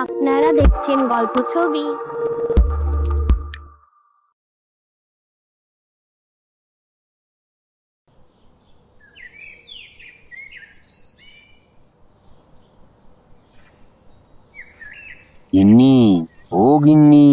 আপনারা দেখছেন গল্প ছবি। গিন্নি, ও গিন্নি,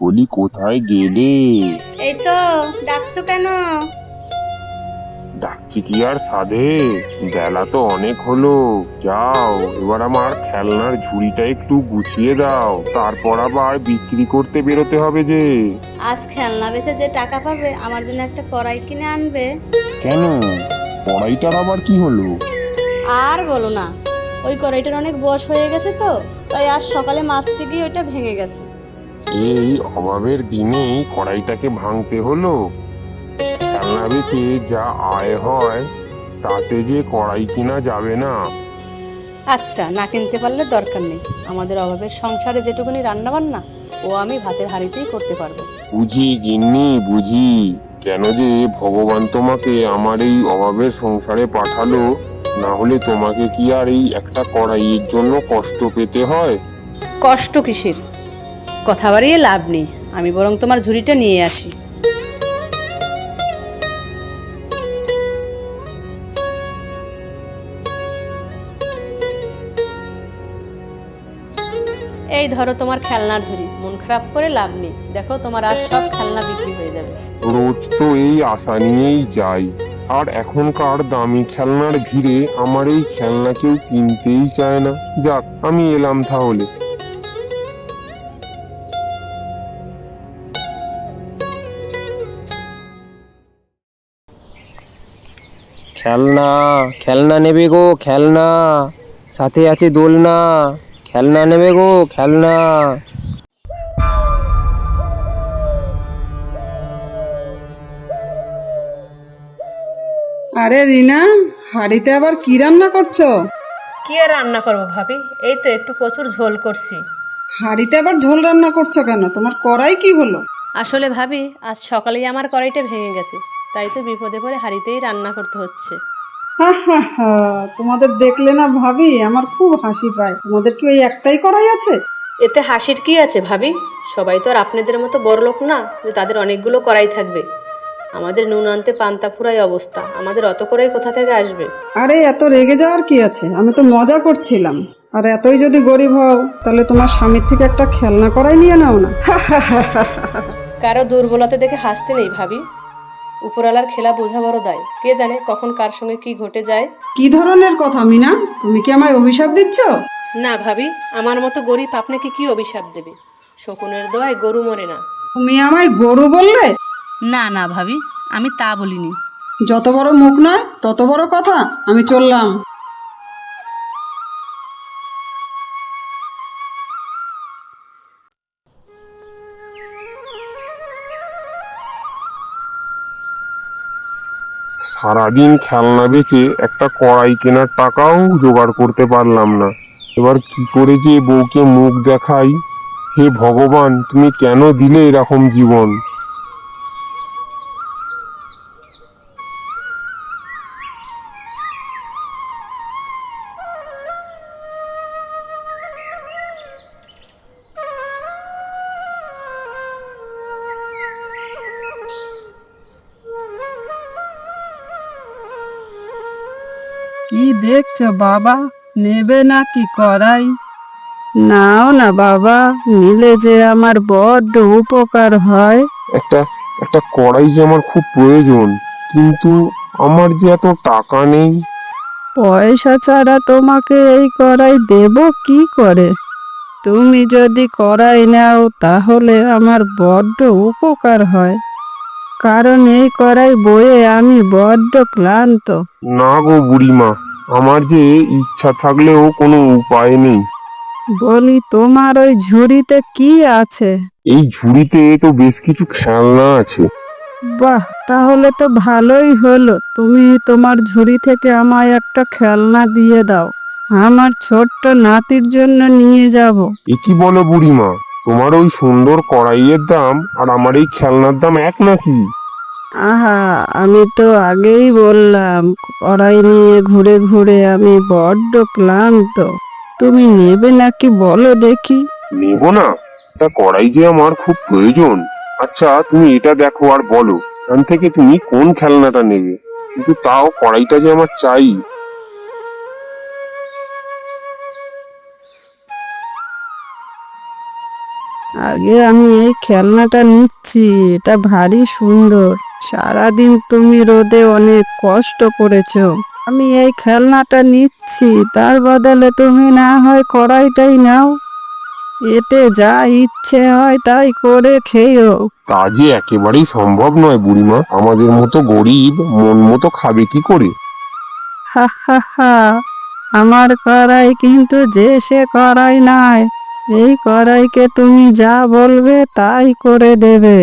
বলি কোথায় গেলে? এই তো। ডাকছো কেন? ডাকছি কি আর সাধে, বেলা তো অনেক হলো। যাও এবার আমার খেলনার ঝুড়িটা একটু গুছিয়ে দাও, তারপর আবার বিক্রি করতে বেরোতে হবে যে। আজ খেলনা বেচে যে টাকা পাবে আমার জন্য একটা কড়াই কিনে আনবে। কেন, কড়াইটার আবার কি হলো? আর বলো না, ওই কড়াইটার অনেক বয়স হয়ে গেছে তো, তাই আজ সকালে মাজতে গিয়ে ওইটা ভেঙে গেছে। এই অভাবের দিনেই কড়াইটাকে ভাঙতে হলো? খেলনা বেচে যা আয় হয় তাতে যে কড়াই কিনা যাবে না। আচ্ছা, না কিনতে পারলে দরকার নেই। আমাদের অভাবের সংসারে যেটুকুনি রান্না বান্না ও আমি ভাতের হাঁড়িতেই করতে পারবো। বুঝি গিন্নি, বুঝি। কেন যে ভগবান তোমাকে আমার এই অভাবের সংসারে পাঠালো, না হলে তোমাকে কি আর এই একটা কড়াইয়ের জন্য কষ্ট পেতে হয়? কষ্ট কিসের? কথা বাড়িয়ে লাভ নেই, আমি বরং তোমার ঝুড়িটা নিয়ে আসি। এই ধরো তোমার খেলনার ঝুড়ি, মন খারাপ করে লাভ নেই। দেখো তোমার আজ সব খেলনা বিক্রি হয়ে যাবে। রোজ তো এই আশা নিয়েই যাই, আর এখনকার দামি খেলনার ভিড়ে আমার এই খেলনা কেউ কিনতেই চায় না। যাক, আমি এলাম তাহলে। খেলনা, খেলনা নেবে গো খেলনা, সাথে আছে দোলনা। খেলনা নেবে গো খেলনা। আরে রিনা, হাঁড়িতে আবার কি রান্না করছো? কি আর রান্না করবো ভাবি, এই তো একটু কচুর ঝোল করছি। হাঁড়িতে আবার ঝোল রান্না করছো কেন? তোমার কড়াই কি হলো? আসলে ভাবি, আজ সকালেই আমার কড়াইটা ভেঙে গেছে, তাই তো বিপদে পড়ে হাঁড়িতেই রান্না করতে হচ্ছে। হা হা হা, তোমাদের দেখলে না ভাবি আমার খুব হাসি পায়। তোমাদের কি ওই একটাই কড়াই আছে? এতে হাসির কি আছে ভাবি? সবাই তো আর আপনাদের মতো বড়লোক না যে তাদের অনেকগুলো কড়াই থাকবে। আমাদের নুন আনতে পান্তা ফুরাই অবস্থা, আমাদের অত কড়াই কোথা থেকে আসবে? আরে এত রেগে যাওয়ার কি আছে, আমি তো মজা করছিলাম। আর এতই যদি গরিব হও তাহলে তোমার স্বামীর থেকে একটা খেলনা কড়াই নিয়ে নাও না। কারো দুর্বলতা দেখে হাসতে নেই ভাবি। উপরওয়ালার খেলা বোঝা বড় দায়, কে জানে কখন কার সঙ্গে কি ঘটে যায়। কি ধরনের কথা মিনা, তুমি কি আমায় অভিশাপ দিচ্ছ? না ভাবি, আমার মতো গরিব আপনাকে কি অভিশাপ দেবে? শকুনের দোয়ায় গরু মরে না। তুমি আমায় গরু বললে? না না ভাবি, আমি তা বলিনি। যত বড় মুখ নয় তত বড় কথা। আমি চললাম। সারাদিন খেলনা বেচে একটা কড়াই কেনার টাকাও জোগাড় করতে পারলাম না। এবার কি করে যে বউকে মুখ দেখাই? হে ভগবান, তুমি কেন দিলে এরকম জীবন? কি দেখছো বাবা, নেবে নাকি কড়াই? নাও না বাবা, নিলে যে আমার বড্ড উপকার হয়। একটা একটা কড়াই যে আমার খুব প্রয়োজন, কিন্তু আমার যে এত টাকা নেই। পয়সা ছাড়া তোমাকে এই কড়াই দেব কি করে? তুমি যদি কড়াই নাও তাহলে আমার বড্ড উপকার হয়, কারণ এই কড়াই বয়ে আমি বড্ড ক্লান্ত। না গো বুড়িমা, আমার যে ইচ্ছা থাকলেও কোনো উপায় নেই। বলি তোমার ওই ঝুড়িতে কি আছে? এই ঝুড়িতে তো বেশ কিছু খেলনা আছে। বাহ, তাহলে তো ভালোই হলো। তুমি তোমার ঝুড়ি থেকে আমায় একটা খেলনা দিয়ে দাও, আমার ছোট্ট নাতির জন্য নিয়ে যাব। এ কি বলো বুড়িমা, তোমার ওই সুন্দর কড়াইয়ের দাম আর আমার এই খেলনার দাম এক নাকি? আহা, আমি তো আগেই বললাম কড়াই নিয়ে ঘুরে ঘুরে আমি বড্ড ক্লান্ত। তুমি নেবে নাকি বলো দেখি। নেব না? এটা কড়াই যে আমার খুব প্রয়োজন। আচ্ছা তুমি এটা দেখো আর বলো এখান থেকে তুমি কোন খেলনাটা নেবে, কিন্তু তাও কড়াইটা যে আমার চাই। আগে আমি এই খেলনাটা নিচ্ছি, এটা ভারী সুন্দর। সারাদিন তুমি রোদে অনেক কষ্ট করেছো, আমি এই খেলনাটা নিচ্ছি, তার বদলে তুমি না হয় কড়াইটাই নাও। এতে যা ইচ্ছে হয় তাই করে খেয়েও। তা যে একেবারেই সম্ভব নয় বুড়িমা, আমাদের মতো গরিব মন মতো খাবে কি করে? হা হা হা, আমার কড়াই কিন্তু যে সে কড়াই নয়, এই কড়াইকে তুমি যা বলবে তাই করে দেবে।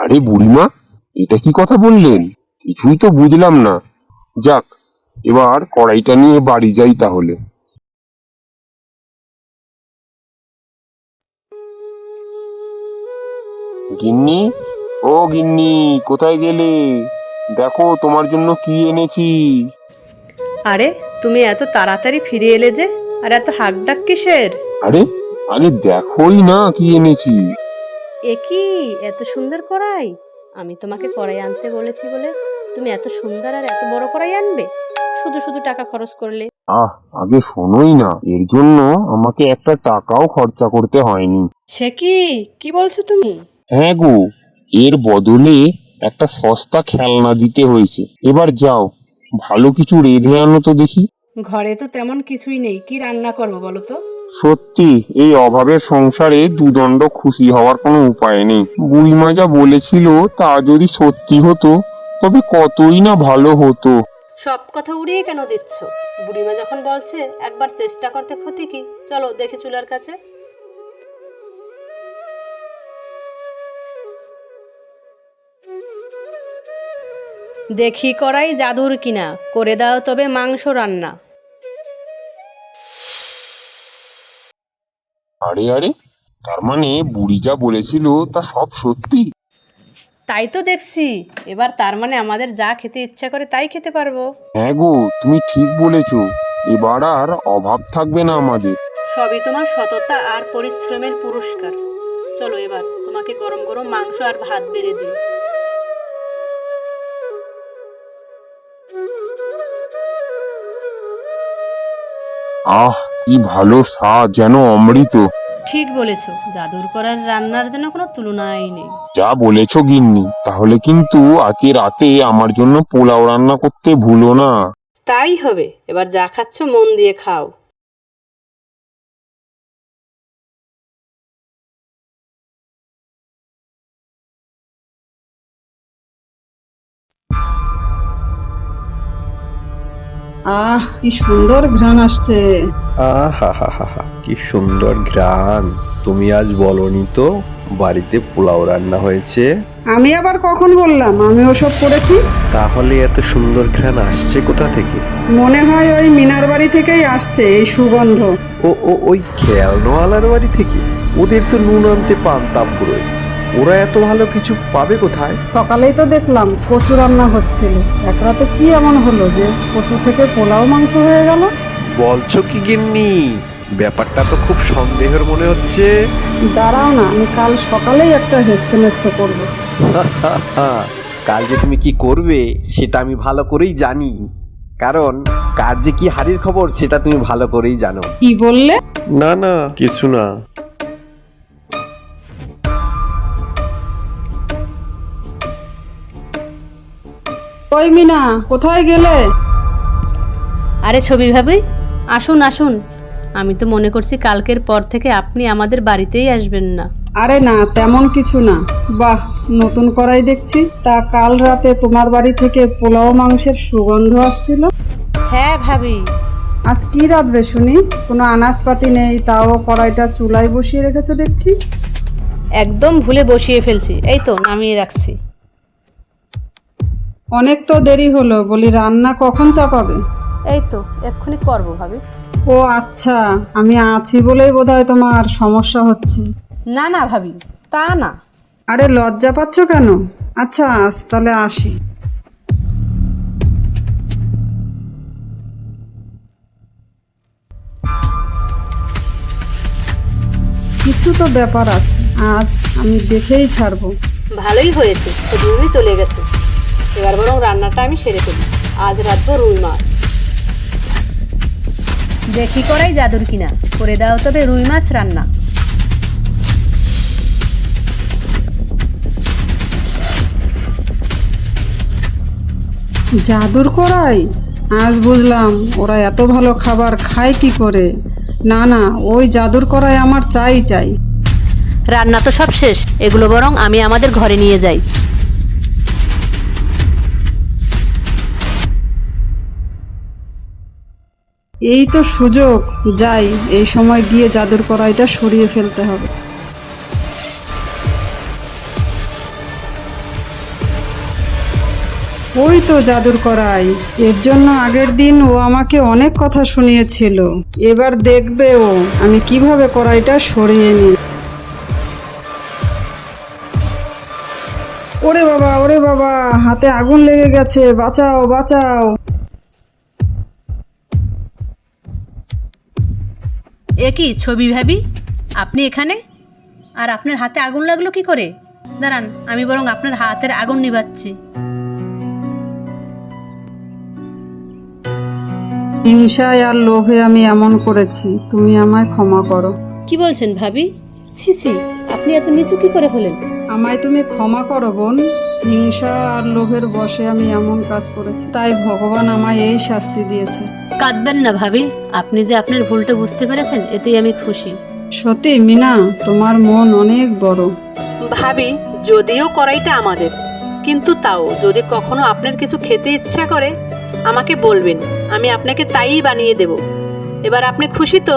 আরে বুড়িমা, এটা কি কথা বললেন? কিছুই তো বুঝলাম না। যাক, এবার কড়াইটা নিয়ে বাড়ি যাই তাহলে। গিন্নি, ও গিন্নি, কোথায় গেলে? দেখো তোমার জন্য কি এনেছি। আরে তুমি এত তাড়াতাড়ি ফিরে এলে যে, আর এত হাঁকডাক কিসের? আরে আরে দেখোই না কি এনেছি। এ কি এত সুন্দর কড়াই? আমি তোমাকে কড়াই আনতে বলেছি বলে তুমি এত সুন্দর আর এত বড় কড়াই আনবে? শুধু শুধু টাকা খরচ করলে। আহ, আগে শোনোই না, এর জন্য আমাকে একটা টাকাও খরচা করতে হয়নি। সে কি, কি বলছো তুমি? হ্যাঁ গো, এর বদলে একটা সস্তা খেলনা দিতে হয়েছে। এবার যাও, ভালো কিছু রেঁধে আনো তো দেখি। ঘরে তো তেমন কিছুই নেই, কি রান্না করবো বলো তো? সত্যি এই অভাবের সংসারে দুদণ্ড খুশি হওয়ার কোনো উপায় নেই। বুড়িমা যা বলেছিল তা যদি সত্যি হতো তবে কতই না ভালো হতো। সব কথা উড়িয়ে কেন দিচ্ছ? বুড়িমা যখন বলছে একবার চেষ্টা করতে ক্ষতি কি? চলো দেখি চুলার কাছে। দেখি কড়াই জাদুর কিনা, করে দাও তবে মাংস রান্না। আরে আরে, তার মানে বুড়ি যা বলেছিল তা সব সত্যি? তাই তো দেখছি, এবার তার মানে আমাদের যা খেতে ইচ্ছা করে তাই খেতে পারবো। হ্যাঁ গো, তুমি ঠিক বলেছো। এবার আর অভাব থাকবে না আমাদের। সবই তোমার সততা আর পরিশ্রমের পুরস্কার। চলো এবার তোমাকে গরম গরম মাংস আর ভাত বেড়ে দিই। আহ, কি ভালো স্বাদ, যেন অমৃত। ঠিক বলেছো, জাদুর করার রান্নার জন্য কোনো তুলনাই নেই। যা বলেছো গিন্নি, তাহলে কিন্তু আজকে রাতে আমার জন্য পোলাও রান্না করতে ভুলো না। তাই হবে, এবার যা খাচ্ছ মন দিয়ে খাও। আহ, কি সুন্দর ঘ্রাণ আসছে। আহা হা হা হা, কি সুন্দর ঘ্রাণ! তুমি আজ বলনি তো বাড়িতে পোলাও রান্না হয়েছে? আমি আবার কখন বললাম আমি ওসব করেছি? তাহলে এত সুন্দর ঘ্রাণ আসছে কোথা থেকে? মনে হয় ওই মিনার বাড়ি থেকেই আসছে এই সুগন্ধ। ওই খেলনোয়ালার বাড়ি থেকে? ওদের তো নুন আনতে পান্তা ফুরোয়, ওরা এত ভালো কিছু পাবে কোথায়? সকালেই তো দেখলাম কচু রান্না হচ্ছিল, এক রাতে কি এমন হলো যে কচু থেকে পোলাও মাংস হয়ে গেল? বলছো কি গিন্নি? ব্যাপারটা তো খুব সন্দেহের মনে হচ্ছে। দাঁড়াও না, আমি কাল সকালেই একটা হেস্তে নেস্তে করবো। কাল যে তুমি কি করবে সেটা আমি ভালো করেই জানি, কারণ কার যে কি হাড়ির খবর সেটা তুমি ভালো করেই জানো। কি বললে? না না, কিছু না। ওই মিনা, কোথায় গেলে? আরে ছবি ভাবি, আসুন আসুন। আমি তো মনে করছি কালকের পর থেকে আপনি আমাদের বাড়িতেই আসবেন না। আরে না, তেমন কিছু না। বাহ, নতুন কড়াই দেখছি। তা কাল রাতে তোমার বাড়ি থেকে পোলাও মাংসের সুগন্ধ আসছিল। হ্যাঁ ভাবি। আজ কি রাঁধবে শুনি? কোনো আনাজপাতি নেই, তাও কড়াইটা চুলায় বসিয়ে রেখেছো দেখছি। একদম ভুলে বসিয়ে ফেলছি, এই তো নামিয়ে রাখছি। অনেক তো দেরি হলো, বলি রান্না কখন চাপাবে? এই তো এক্ষুনি করবো ভাবি। ও আচ্ছা, আমি আছি বলেই বোধহয় তোমার সমস্যা হচ্ছে। না না ভাবি, তা না। আরে লজ্জা পাচ্ছ কেন? আচ্ছা আজ তাহলে আসি। কিছু তো ব্যাপার আছে, আজ আমি দেখেই ছাড়বো। ভালোই হয়েছে, ছবি চলে গেছে। এবার বরং রান্নাটা আমি সেরে ফেলি। আজ রাঁধবো রুই মাছ। দেখি করাই জাদুর কিনা, করে দাও তবে রুই মাছ রান্না। জাদুর কড়াই? আজ বুঝলাম ওরা এত ভালো খাবার খায় কি করে। না না, ওই জাদুর কড়াই আমার চাই চাই। রান্না তো সব শেষ, এগুলো বরং আমি আমাদের ঘরে নিয়ে যাই। এই তো সুযোগ, যাই, এই সময় গিয়ে জাদুর কড়াইটা সরিয়ে ফেলতে হবে। ওই তো জাদুর কড়াই, এর জন্য আগের দিন ও আমাকে অনেক কথা শুনিয়েছিল। এবার দেখবে ও আমি কিভাবে কড়াইটা সরিয়ে নিই। ওরে বাবা, ওরে বাবা, হাতে আগুন লেগে গেছে, বাঁচাও বাঁচাও। এ কি ছবি ভাবি, আপনি এখানে? আর আপনার হাতে আগুন লাগলো কি করে? দাঁড়ান, আমি বরং আপনার হাতের আগুন নিভাচ্ছি। হিংসায় আর লোভে আমি এমন করেছি, তুমি আমায় ক্ষমা করো। কি বলছেন ভাবি? ছি, আপনি এত নিচু কি করে হলেন? আমায় তুমি ক্ষমা করো বোন। হিংসা আর লোভের বশে আমি এমন কাজ করেছি, তাই ভগবান আমায় এই শাস্তি দিয়েছে। কাঁদবেন না ভাবি, আপনি যে আপনার ভুলটা বুঝতে পেরেছেন এতেই আমি খুশি। সত্যি মিনা, তোমার মন অনেক বড়। ভাবি, যদিও কড়াইটা আমাদের, কিন্তু তাও যদি কখনো আপনার কিছু খেতে ইচ্ছা করে আমাকে বলবেন, আমি আপনাকে তাই বানিয়ে দেব। এবার আপনি খুশি তো?